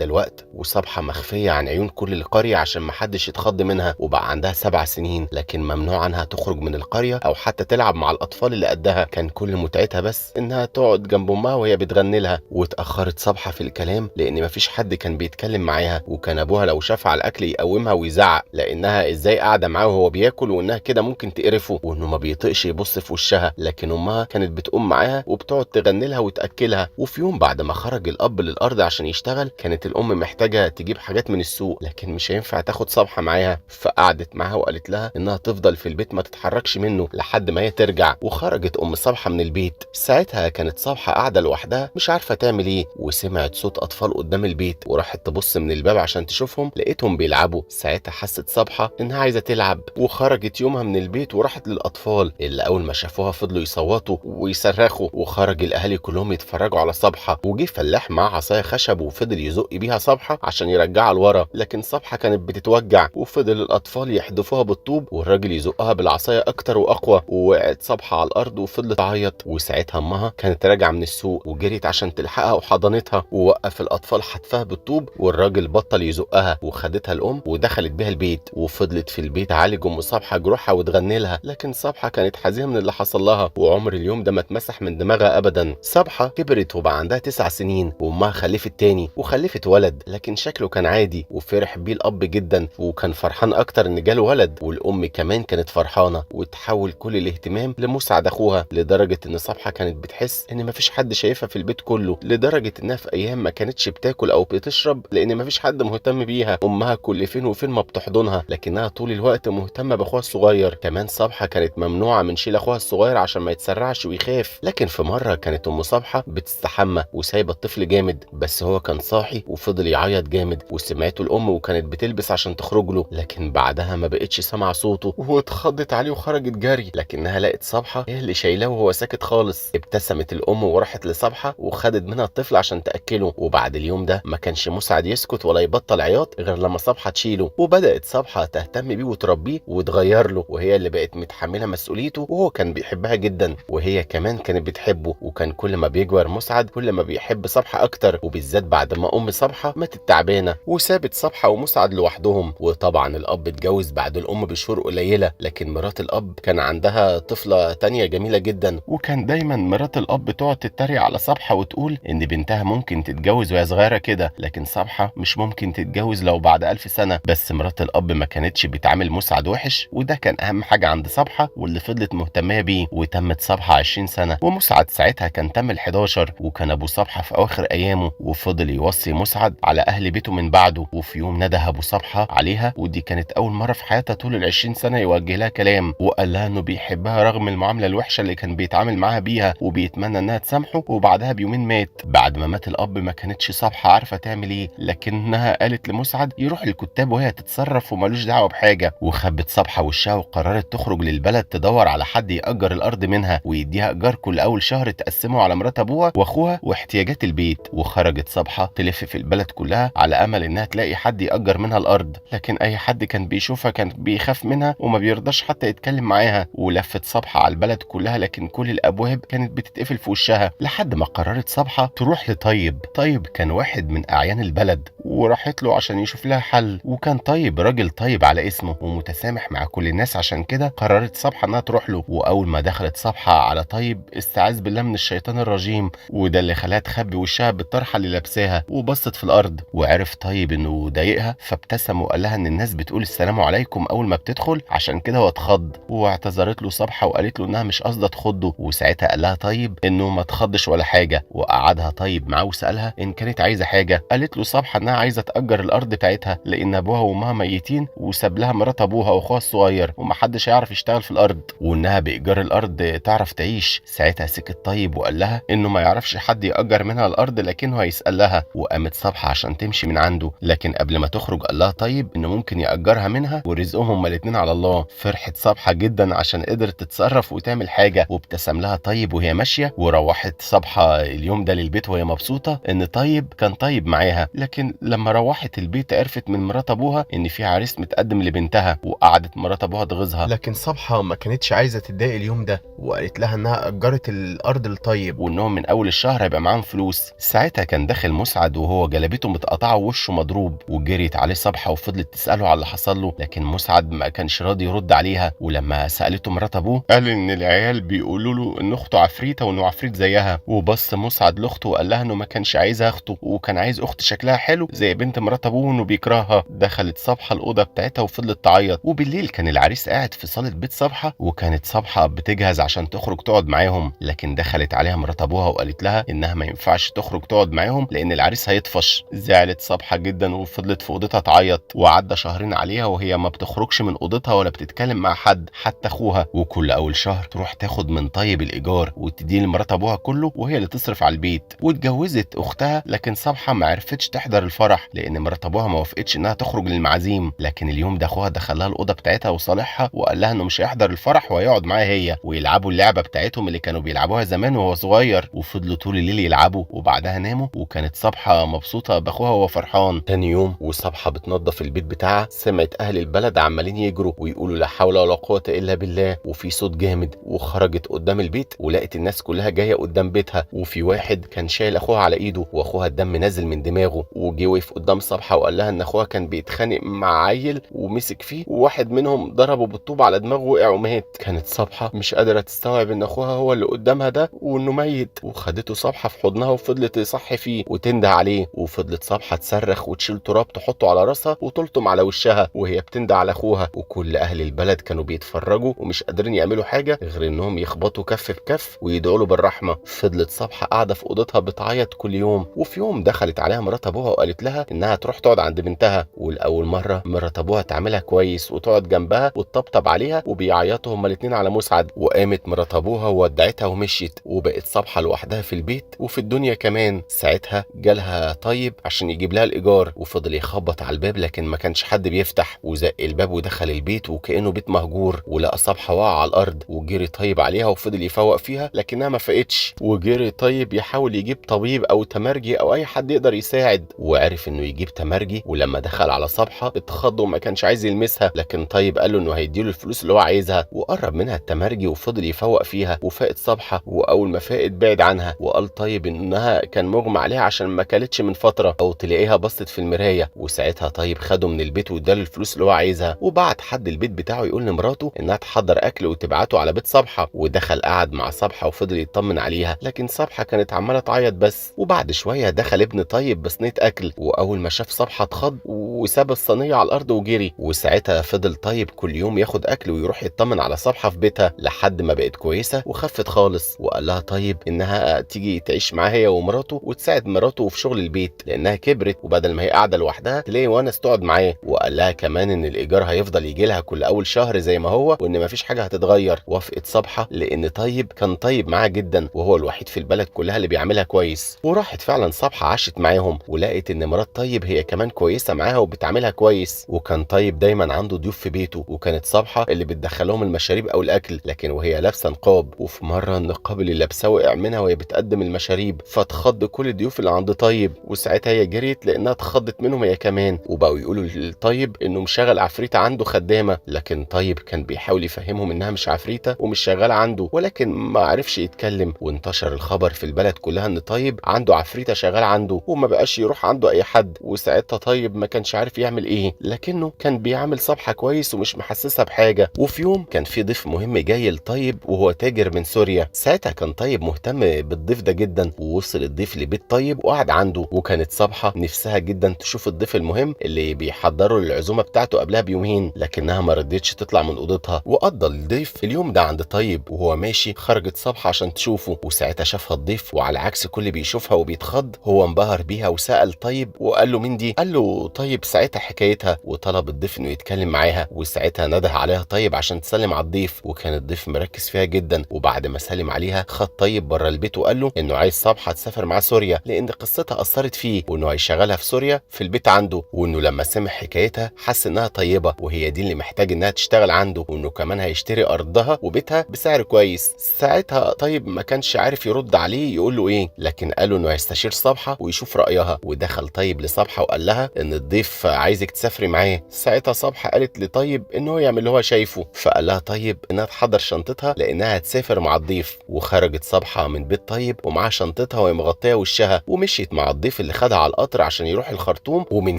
وعدى الوقت وصبحة مخفية عن عيون كل القرية عشان محدش يتخض منها، وبقى عندها 7 سنين، لكن ممنوع عنها تخرج من القرية أو حتى تلعب مع الأطفال اللي قدها. كان كل متعتها بس إنها تقعد جنب أمها وهي بتغني لها. واتأخرت صبحة في الكلام لأن مفيش حد كان بيتكلم معاها، وكان أبوها لو شاف على الأكل يقومها ويزعق لأنها إزاي قاعدة معاه وهو بياكل، وإنها كده ممكن تقرفه، وإنه ما بيطيقش يبص في وشها. لكن أمها كانت بتقوم معاها وبتقعد تغني لها وتأكلها. وفي يوم بعد ما خرج الأب للأرض عشان يشتغل، كانت الأم محتاجة تجيب حاجات من السوق، لكن مش هينفع تاخد صبحة معاها، فقعدت معاها وقالت لها إنها تفضل في البيت ما تتحركش منه لحد ما هي ترجع. وخرجت أم صبحة من البيت. ساعتها كانت صبحة قاعدة لوحدها مش عارفة تعمل إيه، وسمعت صوت أطفال قدام البيت، وراحت تبص من الباب عشان تشوفهم، لقيتهم بيلعبوا. ساعتها حست صبحة إنها عايزة تلعب، وخرجت يومها من البيت وراحت للأطفال اللي أول ما شافوها فضلوا يصوتوا ويصرخوا. وخرج الأهالي كلهم يتفرجوا على صبحة، وجه فلاح معاه عصاية خشب وفضل يزق بيها صبحة عشان يرجعها لورا، لكن صبحة كانت بتتوجع. وفضل الأطفال يحدفوها بالطوب والراجل يزقها بالعصاية أكتر وأقوى، ووقعت صبحة على الأرض وفضلت تعيط. وساعتها أمها كانت راجعة من السوق وجريت عشان تلحقها وحضنتها، ووقف الأطفال حتفها بالطوب، والراجل بطل يزقها، وخدتها الأم ودخلت بيها البيت. وفضلت في البيت تعالج أم صبحة جروحها وتغني لها، لكن صبحة كانت حزينة من اللي حصل لها، وعمر اليوم ده ما اتمسح من دماغها أبدا. صبحة كبرت وبقى عندها 9 سنين، وأمها خلفت تاني وخلفت ولد، لكن شكله كان عادي، وفرح بيه الأب جدا وكان فرحان أكتر إن جاله ولد. والأم كمان كانت فرحانة، وتحول كل الاهتمام لمسعد أخوها، لدرجة إن صبحة كانت بتحس إن مفيش حد شايفها في البيت كله، لدرجة إنها في أيام ما كانتش بتاكل أو بتشرب لأن مفيش حد مهتم بيها. أمها كل فين وفين ما بتحضنها، لكنها طول الوقت مهتمة بأخوها الصغير. كمان صبحة كانت ممنوعة من شيل أخوها الصغير عشان ما يتسرعش ويخاف. لكن في مرة كانت أم صبحة بتستحمى وسايبة الطفل جامد، بس هو كان صاحي وفضل يعيط جامد، وسمعته الأم وكانت بتلبس عشان تخرج له، لكن بعدها ما بقتش سامعة صوته، واتخضت عليه وخرجت جري، لكنها لقت صبحة هي اللي شايلاه وهو ساكت خالص. ابتسمت الأم وراحت لصبحة وخدت منها الطفل عشان تأكله. وبعد اليوم ده ما كانش مسعد يسكت ولا يبطل عياط غير لما صبحة تشيله، وبدأت صبحة تهتم بيه وتربيه وتغير له، وهي اللي بقت متحملة مسؤوليته، وهو كان بيحبها جدا، وهي كمان كانت بتحبه. وكان كل ما بيكبر مسعد كل ما بيحب صبحة أكتر، وبالذات بعد ما أم صبحة ماتت تعبانة وسابت صبحة ومسعد لوحدهم. وطبعا الأب اتجوز بعد الأم بشهور قليلة، لكن مرات الأب كان عندها طفلة تانية جميلة جدا، وكان دايما مرات الأب تقعد تتريق على صبحة وتقول إن بنتها ممكن تتجوز وهي صغيرة كده، لكن صبحة مش ممكن تتجوز لو بعد 1000 سنة. بس مرات الأب ما كانتش بتعامل مسعد وحش، وده كان أهم حاجة عند صبحة واللي فضلت مهتمة بيه. وتمت صبحة 20 سنة، ومسعد ساعتها كان تم ال11، وكان أبو صبحة في أواخر أيامه، وفضل يوصي مسعد على أهل بيته من بعده. وفي يوم نده أبو صبحة عليها، ودي كانت أول مرة في حياتها طول ال20 سنة يوجه لها كلام، وقال لها إنه بيحبها رغم المعاملة الوحشة اللي كان بيتعامل معاها بيها، وبيتمنى إنها تسامحه. وبعدها بيومين مات. بعد ما مات الأب ما كانتش صبحة عارفة تعمل إيه، لكنها قالت لمسعد يروح الكتاب وهي تتصرف ومالوش دعوة بحاجة. وخبت صبحة وشها وقررت تخرج للبلد تدور على حد يأجر الأرض منها ويديها إيجار كل أول شهر تقسمه على مرات أبوها وأخوها واحتياجات البيت. وخرجت صبحة تلف في البلد كلها على أمل إنها تلاقي حد يأجر منها الأرض، لكن أي حد كان بيشوفها كان بيخاف منها وما بيرضاش حتى يتكلم معاها. ولفت صبحة على البلد كلها، لكن كل الأبواب كانت بتتقفل في وشها، لحد ما قررت صبحة تروح لطيب. طيب كان واحد من أعيان البلد، وراحت له عشان يشوف لها حل. وكان طيب راجل طيب على اسمه ومتسامح مع كل الناس، عشان كده قررت صبحة انها تروح له. واول ما دخلت صبحة على طيب استعاذ بالله من الشيطان الرجيم، وده اللي خلاها تخبي وشها بالطرحة اللي لابساها وبصت في الارض. وعرف طيب انه ضايقها، فابتسم وقال لها ان الناس بتقول السلام عليكم اول ما بتدخل، عشان كده هو اتخض. واعتذرت له صبحة وقالت له انها مش قصده تخضه، وساعتها قال لها طيب انه ما تخضش ولا حاجة. وقعدها طيب معاه وسألها ان كانت عايزة حاجة. قالت له صبحة انها عايزة تأجر الارض بتاعتها لان ابوها وامها ميتين، وساب لها مرات ابوها واخوها الصغير، ومحدش هيعرف يشتغل في الارض، وانها بايجار الارض تعرف تعيش. ساعتها سكت طيب وقال لها انه ما يعرفش حد يأجر منها الارض لكنه هيسأل لها. وقامت صبحة عشان تمشي من عنده، لكن قبل ما تخرج قال لها طيب انه ممكن يأجرها منها ورزقهم هما الاتنين على الله. فرحت صبحة جدا عشان قدرت تتصرف وتعمل حاجة، وابتسم لها طيب وهي ماشية. وروحت صبحة اليوم ده للبيت وهي مبسوطة ان طيب كان طيب معاها. لكن لما روحت البيت عرفت من مرات ابوها ان في عريس متقدم لبنتها، وقعدت مرات ابوها تغيظها، لكن صبحة ما كانتش عايزة تتضايق اليوم ده، وقالت لها انها اجرت الارض لطيب وانهم من اول الشهر هيبقى معاهم فلوس. ساعتها كان داخل مسعد وهو وجلبته متقطعه ووشه مضروب، وجريت عليه صبحه وفضلت تساله على اللي حصل له، لكن مسعد ما كانش راضي يرد عليها. ولما سالته مرات ابوه قال ان العيال بيقولوا له ان اخته عفريته وانه عفريت زيها. وبص مسعد لاخته وقال لها انه ما كانش عايز اخته وكان عايز اخت شكلها حلو زي بنت مرات ابوه وانه بيكرهها. دخلت صبحه الاوضه بتاعتها وفضلت تعيط. وبالليل كان العريس قاعد في صاله بيت صبحه، وكانت صبحه بتجهز عشان تخرج تقعد معاهم، لكن دخلت عليها مرات ابوها وقالت لها انها ما ينفعش تخرج تقعد معاهم لان العريس هيطفش. زعلت صبحه جدا وفضلت في اوضتها تعيط. وعدى شهرين عليها وهي ما بتخرجش من اوضتها ولا بتتكلم مع حد حتى اخوها. وكل اول شهر تروح تاخد من طيب الايجار وتديه لمرات ابوها كله وهي اللي تصرف على البيت. واتجوزت اختها، لكن صبحه ما عرفتش تحضر الفرح لان مرات ابوها ما وافقتش انها تخرج للمعازيم. لكن اليوم ده اخوها دخلها الاوضه بتاعتها وصالحها وقال لها انه مش هيحضر الفرح وهيقعد معاها هي ويلعبوا اللعبه بتاعتهم اللي كانوا بيلعبوها زمان وهو صغير. وفضلوا طول الليل يلعبوا وبعدها ناموا. وكانت صبحه مبسوطه باخوها وهو فرحان. تاني يوم وصبحه بتنظف البيت بتاعها سمعت اهل البلد عمالين يجروا ويقولوا لا حول ولا قوه الا بالله، وفي صوت جامد. وخرجت قدام البيت ولقت الناس كلها جايه قدام بيتها، وفي واحد كان شايل اخوها على ايده واخوها الدم نازل من دماغه. وجي وقف قدام صبحه وقال لها ان اخوها كان بيتخانق مع عيل ومسك فيه وواحد منهم ضربه بالطوب على دماغه وقع ومات. كانت صبحه مش قادره تستوعب ان اخوها هو اللي قدامها ده وانه ميت. وخدته صبحه في حضنها وفضلت تصحي فيه وتنده عليه. وفضلت صبحه تصرخ وتشيل تراب تحطه على راسها وتلطم على وشها وهي بتنده على اخوها. وكل اهل البلد كانوا بيتفرجوا ومش قادرين يعملوا حاجه غير انهم يخبطوا كف بكف ويدعوا له بالرحمه. فضلت صبحه قاعده في اوضتها بتعيط كل يوم. وفي يوم دخلت عليها مرات ابوها وقالت لها انها تروح تقعد عند بنتها. ولاول مره مرات ابوها تعملها كويس وتقعد جنبها وتطبطب عليها وبيعيطوا هما الاثنين على مسعد. وقامت مرات ابوها وودعتها ومشيت وبقت صبحه لوحدها في البيت وفي الدنيا كمان. ساعتها جالها طيب عشان يجيب لها الايجار وفضل يخبط على الباب لكن ما كانش حد بيفتح. وزق الباب ودخل البيت وكانه بيت مهجور. ولقى صبحه واقعه على الارض وجري طيب عليها وفضل يفوق فيها لكنها ما فاقتش. وجري طيب يحاول يجيب طبيب او تمرجي او اي حد يقدر يساعد، وعرف انه يجيب تمرجي. ولما دخل على صبحه اتخض وما كانش عايز يلمسها، لكن طيب قال له انه هيديله الفلوس اللي هو عايزها. وقرب منها التمرجي وفضل يفوق فيها وفاقت صبحه. واول ما فاقت بعد عنها وقال طيب انها كان مغمى عليها عشان ما كلتش من فتره او تلاقيها بصت في المرايه. وساعتها طيب خده من البيت واداله الفلوس اللي هو عايزها. وبعت حد البيت بتاعه يقول لمراته انها تحضر اكل وتبعته على بيت صبحه. ودخل قعد مع صبحه وفضل يطمن عليها، لكن صبحه كانت عماله تعيط بس. وبعد شويه دخل ابن طيب بصينيه اكل، واول ما شاف صبحه اتخض وساب الصينيه على الارض وجري. وساعتها فضل طيب كل يوم ياخد اكل ويروح يطمن على صبحه في بيتها لحد ما بقت كويسه وخفت خالص. وقال لها طيب انها تيجي تعيش معاه هي ومراته وتساعد مراته في شغل البيت لانها كبرت وبدل ما هي قاعده لوحدها تلاقي ونس تقعد معاه. وقال لها كمان ان الايجار هيفضل يجي لها كل اول شهر زي ما هو وان مفيش حاجه هتتغير. وافقت صبحه لان طيب كان طيب معاها جدا وهو الوحيد في البلد كلها اللي بيعملها كويس. وراحت فعلا صبحه عاشت معاهم ولقت ان مرات طيب هي كمان كويسه معاها وبتعملها كويس. وكان طيب دايما عنده ضيوف في بيته، وكانت صبحه اللي بتدخلهم المشاريب او الاكل لكن وهي لابسه نقاب. وفي مره النقاب اللي لابساه وقع منها وهي بتقدم المشاريب فاتخض كل الضيوف اللي عند طيب. وساعتها هي جريت لانها اتخضت منهم هي كمان. وبقوا يقولوا لطيب انه مشغل عفريته عنده خدامه، لكن طيب كان بيحاول يفهمهم انها مش عفريته ومش شغاله عنده ولكن ما عرفش يتكلم. وانتشر الخبر في البلد كلها ان طيب عنده عفريته شغاله عنده وما بقاش يروح عنده اي حد. وساعتها طيب ما كانش عارف يعمل ايه لكنه كان بيعمل صبحه كويس ومش محسسها بحاجه. وفي يوم كان في ضيف مهم جاي لطيب وهو تاجر من سوريا. ساعتها كان طيب مهتم بالضيف ده جدا ووصل الضيف لبيت طيب وقعد عنده. وكانت صبحه نفسها جدا تشوف الضيف المهم اللي بيحضروا للعزومه بتاعته قبلها بيومين لكنها ما رضيتش تطلع من اوضتها. وقضى الضيف اليوم ده عند طيب وهو ماشي خرجت صبحه عشان تشوفه. وساعتها شافها الضيف وعلى عكس كل بيشوفها وبيتخض هو انبهر بيها وسأل طيب وقال له مين دي؟ قال له طيب ساعتها حكايتها وطلب الضيف انه يتكلم معاها. وساعتها نده عليها طيب عشان تسلم على الضيف وكان الضيف مركز فيها جدا. وبعد ما سلم عليها خد طيب بره البيت وقال له انه عايز صبحه تسافر معاه سوريا لان قصتها اثرت فيه وانه هيشغلها في سوريا في البيت عنده، وانه لما سمع حكايتها حس انها طيبه وهي دي اللي محتاج انها تشتغل عنده، وانه كمان هيشتري ارضها وبيتها بسعر كويس. ساعتها طيب ما كانش عارف يرد عليه يقول له ايه لكن قال له انه هيستشير صبحه ويشوف رايها. ودخل طيب لصبحه وقال لها ان الضيف عايزك تسافري معاه. ساعتها صبحه قالت لطيب انه يعمل اللي هو شايفه، فقال لها طيب انها تحضر شنطتها لانها هتسافر مع الضيف. وخرجت صبحه من بيت طيب ومعاها شنطتها وهي مغطيه وشها ومشيت مع الضيف الضيف اللي خدها على القطر عشان يروح الخرطوم ومن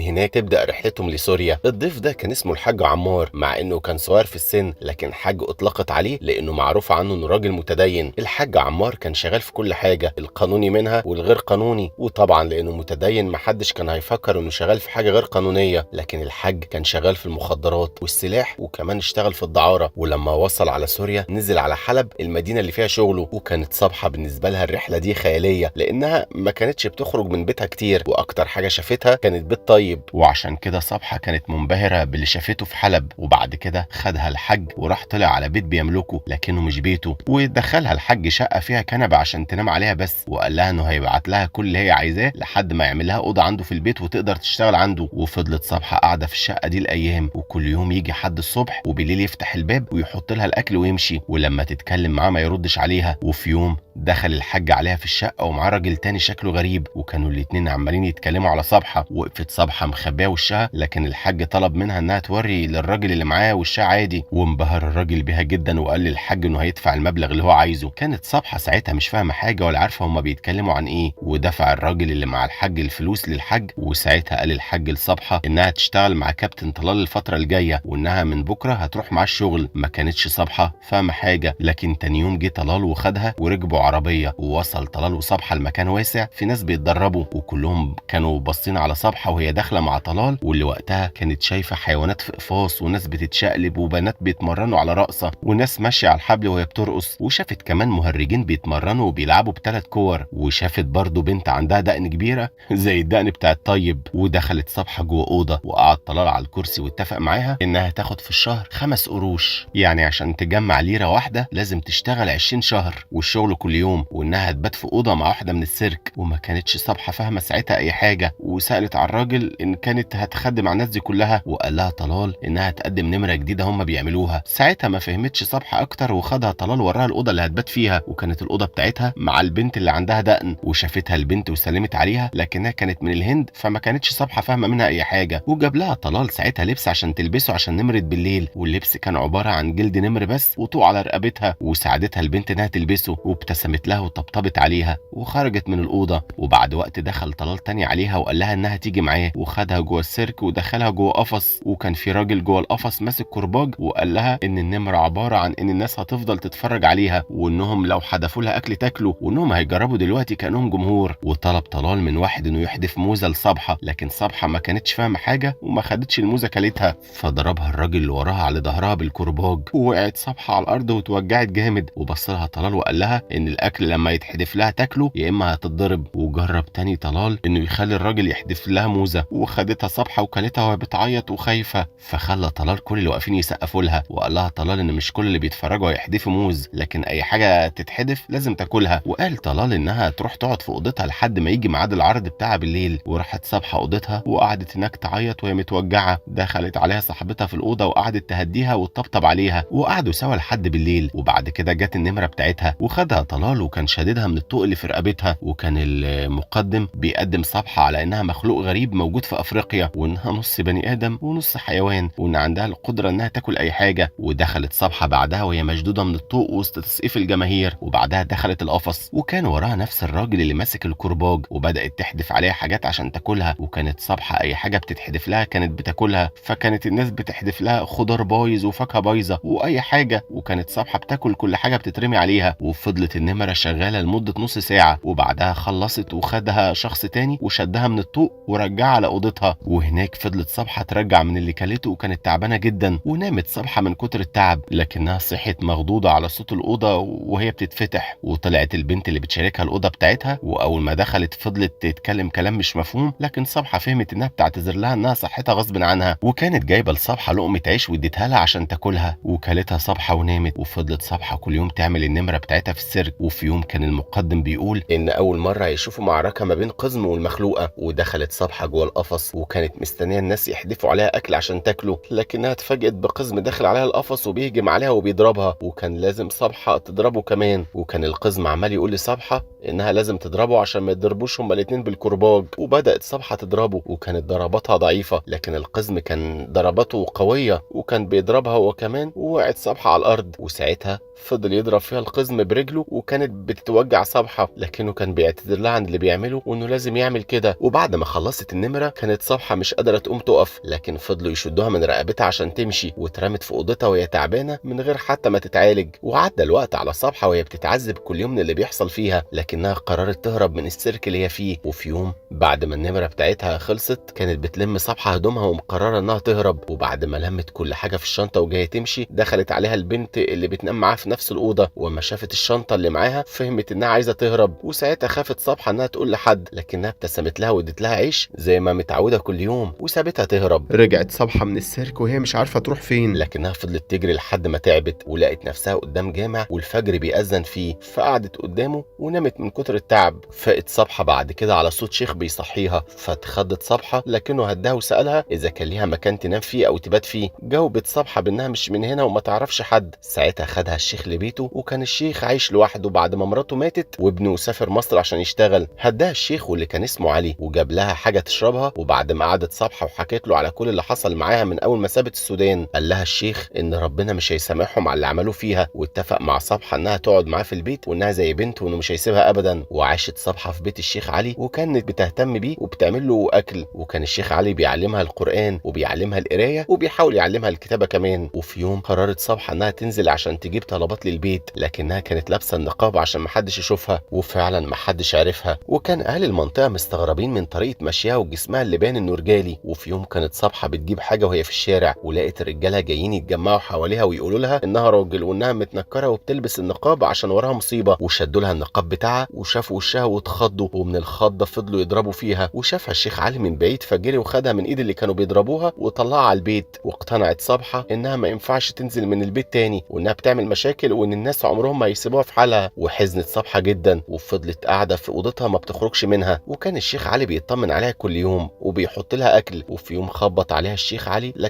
هناك تبدأ رحلتهم لسوريا. الضيف ده كان اسمه الحاج عمار، مع انه كان صغير في السن لكن حاج اطلقت عليه لانه معروف عنه انه راجل متدين. الحاج عمار كان شغال في كل حاجة، القانوني منها والغير قانوني، وطبعا لانه متدين محدش كان هيفكر انه شغال في حاجة غير قانونية. لكن الحاج كان شغال في المخدرات والسلاح وكمان اشتغل في الدعارة. ولما وصل على سوريا نزل على حلب المدينة اللي فيها شغله. وكانت صبحة بالنسبة لها الرحلة دي خيالية لانها ما كانتش بتخرج من بيتها كتير، واكتر حاجة شافتها كانت بيت طيب، وعشان كده صبحة كانت منبهرة باللي شافته في حلب. وبعد كده خدها الحاج وراح طلع على بيت بيملكه لكنه مش بيته، ودخلها الحاج شقة فيها كنبة عشان تنام عليها بس، وقال لها انه هيبعت لها كل اللي هي عايزاه لحد ما يعمل لها اوضه عنده في البيت وتقدر تشتغل عنده. وفضلت صبحة قاعدة في الشقة دي الايام، وكل يوم يجي حد الصبح وبالليل يفتح الباب ويحط لها الاكل ويمشي، ولما تتكلم معاه ما يردش عليها. وفي يوم دخل الحاج عليها في الشقة ومعاه راجل تاني شكله غريب، وكانوا الاتنين عمالين يتكلموا على صبحة. وقفت صبحة مخبيه وشها، لكن الحاج طلب منها انها توري للراجل اللي معاه وشها عادي، وانبهر الراجل بيها جدا وقال للحاج انه هيدفع المبلغ اللي هو عايزه. كانت صبحة ساعتها مش فاهمة حاجة ولا عارفة هما بيتكلموا عن ايه، ودفع الراجل اللي مع الحاج الفلوس للحاج. وساعتها قال الحاج لصبحة انها تشتغل مع كابتن طلال الفترة الجاية، وانها من بكرة هتروح معاه الشغل. ما كانتش صبحة فاهمة حاجة، لكن تاني يوم جه طلال وخدها وركبوا عربية، ووصل طلال وصبحة المكان واسع في ناس بيتدربوا، وكلهم كانوا باصين على صبحة وهي داخلة مع طلال، واللي وقتها كانت شايفة حيوانات في قفاص وناس بتتشقلب وبنات بيتمرنوا على رقصة وناس ماشية على الحبل وهي بترقص، وشافت كمان مهرجين بيتمرنوا وبيلعبوا ب3 كور، وشافت برضو بنت عندها دقن كبيرة زي الدقن بتاع الطيب. ودخلت صبحة جوه أوضة وقعد طلال على الكرسي واتفق معاها انها تاخد في الشهر 5 قروش، يعني عشان تجمع ليرة واحدة لازم تشتغل 20 شهر والشغل كل يوم، وانها هتبات في أوضة مع واحدة من السيرك. وما كانتش صبحة فاهمة ساعتها اي حاجة، وسألت على الراجل ان كانت هتخدم على الناس دي كلها، وقال لها طلال انها تقدم نمرة جديدة هم بيعملوها. ساعتها ما فهمتش صبحة اكتر، وخدها طلال وراها الأوضة اللي هتبات فيها، وكانت الأوضة بتاعتها مع البنت اللي عندها دقن. وشافتها البنت وسلمت عليها لكنها كانت من الهند، فما كانتش صبحة فاهمة منها اي حاجة. وجاب لها طلال ساعتها لبس عشان تلبسه عشان نمرت بالليل، واللبس كان عبارة عن جلد نمر بس وطوق على رقبتها، وساعدتها البنت انها تلبسه وابتسمت لها وطبطبت عليها وخرجت من الأوضة. وبعد وقت دخل طلال تاني عليها وقال لها انها تيجي معاه، وخدها جوه السيرك ودخلها جوه قفص، وكان في راجل جوه القفص ماسك كرباج، وقال لها ان النمرة عبارة عن ان الناس هتفضل تتفرج عليها، وانهم لو حدفوا لها اكل تاكله، وانهم هيجربوا دلوقتي كانهم جمهور. وطلب طلال من واحد انه يحدف موزة لصبحة، لكن صبحة ما كانتش فاهمة حاجة وما خدتش الموزة كلتها، فضربها الراجل اللي وراها على ظهرها بالكرباج، ووقعت صبحة على الارض واتوجعت جامد. وبص لها طلال وقال لها ان الاكل لما يتحدف لها تاكله يا اما هتتضرب. وجرب تاني طلال انه يخلي الراجل يحدف لها موزة، وخدتها صبحة وكلتها وهي بتعيط وخايفة. فخلى طلال كل اللي واقفين يسقفوا لها، وقال لها طلال ان مش كل اللي بيتفرجوا هيحدفوا موز، لكن اي حاجة تتحدف لازم تاكلها. وقال طلال انها تروح تقعد في اوضتها لحد ما يجي ميعاد العرض بتاعها بالليل. وراحت صبحة اوضتها وقعدت هناك تعيط وهي متوجعة. دخلت عليها صاحبتها في الاوضة وقعدت تهديها وتطبطب عليها، وقعدوا سوا لحد بالليل. وبعد كده جت النمرة بتاعتها وخدها طلال وكان شاددها من الطوق اللي في رقبتها. وكان المقدم بيقدم صبحة على انها مخلوق غريب موجود في افريقيا، وانها نص بني ادم ونص حيوان، وان عندها القدرة انها تاكل اي حاجة. ودخلت صبحة بعدها وهي مشدودة من الطوق وسط تسقيف الجماهير، وبعدها دخلت القفص، وكان وراها نفس الراجل اللي ماسك الكرباج، وبدأت تحدف عليها حاجات عشان تاكلها. وكانت صبحة اي حاجة بتتحدف لها كانت بتاكلها، فكانت الناس بتحدف لها خضار بايظ وفاكهة بايظة واي حاجة، وكانت صبحة بتاكل كل حاجة بتترمي عليها. وفضلت النمرة شغالة لمدة نص ساعة، وبعدها خلصت وخدها شخص تاني وشدها من الطوق ورجعها على اوضتها. وهناك فضلت صبحة ترجع من اللي كلته، وكانت تعبانة جدا، ونامت صبحة من كتر التعب، لكنها صحت مخضوضة على صوت الأوضة وهي بتتفتح. وطلعت البنت اللي بتشاركها الأوضة بتاعتها، وأول ما دخلت فضلت تتكلم كلام مش مفهوم، لكن صبحة فهمت إنها بتعتذر لها إنها صحتها غصب عنها، وكانت جايبة لصبحة لقمة عيش واديتها لها عشان تاكلها. وكلتها صبحة ونامت. وفضلت صبحة كل يوم تعمل النمرة بتاعتها في السيرك. وفي يوم كان المقدم بيقول إن أول مرة هيشوفوا معركة ما بين قزم والمخلوقة، ودخلت صبحة جوه القفص وكانت مستنية الناس يحدفوا عليها أكل عشان تاكله، لكنها اتفاجئت بقزم داخل عليها القفص وبيهجم عليها وبيضربها، وكان لازم صبحة تضربه كمان. وكان القزم عمال يقول لصبحة إنها لازم تضربه عشان ما يضربوش هما الاتنين بالكرباج. وبدأت صبحة تضربه، وكانت ضرباتها ضعيفة، لكن القزم كان ضرباته قوية وكان بيضربها هو كمان. ووقعت صبحة على الأرض، وساعتها فضل يضرب فيها القزم برجله، وكانت بتتوجع صبحة، لكنه كان بيعتذر لها عن اللي بيعمله وإنه انه لازم يعمل كده. وبعد ما خلصت النمرة كانت صبحة مش قادرة تقوم تقف، لكن فضلوا يشدوها من رقبتها عشان تمشي، واترمت في اوضتها وهي تعبانة من غير حتى ما تتعالج. وعدى الوقت على صبحة وهي بتتعذب كل يوم من اللي بيحصل فيها، لكنها قررت تهرب من السيرك اللي هي فيه. وفي يوم بعد ما النمرة بتاعتها خلصت كانت بتلم صبحة هدومها ومقررة انها تهرب. وبعد ما لمت كل حاجة في الشنطة وجاية تمشي دخلت عليها البنت اللي بتنام معاها في نفس الأوضة، وما شافت الشنطة اللي معاها فهمت انها عايزة تهرب. وساعتها خافت صبحة انها تقول لحد، لكنها ابتسمت لها وادت لها عيش زي ما متعودة كل يوم وسابتها تهرب. رجعت صبحة من السيرك وهي مش عارفة تروح فين، لكنها فضلت تجري لحد ما تعبت، ولقت نفسها قدام جامع والفجر بيأذن فيه، فقعدت قدامه ونامت من كتر التعب. فقت صبحة بعد كده على صوت شيخ بيصحيها، فاتخضت صبحة لكنه هداها وسألها إذا كان ليها مكان تنام فيه أو تبات فيه. جاوبت صبحة بأنها مش من هنا وما تعرفش حد. ساعتها خدها الشيخ لبيته، وكان الشيخ عايش لوحده بعد ما مراته ماتت وابنه سافر مصر عشان يشتغل. هداها الشيخ واللي كان اسمه علي وجاب لها حاجة تشربها. وبعد ما قعدت صبحة وحكيت له على كل اللي حصل معاها من أول ما سابت السودان، قال لها الشيخ إن ربنا مش هيسامحهم على اللي عملوه فيها، واتفق مع صبحة إنها تقعد معاه في البيت وإنها زي بنت وإنه مش هيسيبها أبدا. وعاشت صبحة في بيت الشيخ علي، وكانت بتهتم بيه وبتعمل له أكل، وكان الشيخ علي بيعلمها القرآن وبيعلمها القراية وبيحاول يعلمها الكتابة كمان. وفي يوم قررت صبحة إنها تنزل عشان تجيب طلبات للبيت، لكنها كانت لابسة النقاب عشان محدش يشوفها، وفعلا محدش عرفها. وكان أهل المنطقة مستغربين من طريقة مشيها وجسمها اللي بان إنه رجالي. وفي يوم كانت صبحة بتجيب حاجة وهي في الشارع، ولقت الرجالة جايين يتجمعوا حواليها ويقولوا لها إنها راجل وإنها متنكرة وبتلبس النقاب عشان وراها مصيبة. وشدوا لها النقاب بتاعها وشافوا وشها واتخضوا، ومن الخضة فضلوا يضربوا فيها. وشافها الشيخ علي من بعيد فجري وخدها من ايد اللي كانوا بيضربوها وطلعها على البيت. واقتنعت صبحة انها ما ينفعش تنزل من البيت تاني، وانها بتعمل مشاكل وان الناس عمرهم ما يسيبوها في حالها. وحزنت صبحة جدا وفضلت قاعدة في اوضتها ما بتخرجش منها. وكان الشيخ علي بيطمن عليها كل يوم وبيحط لها اكل. وفي يوم خبط عليها الشيخ علي لكن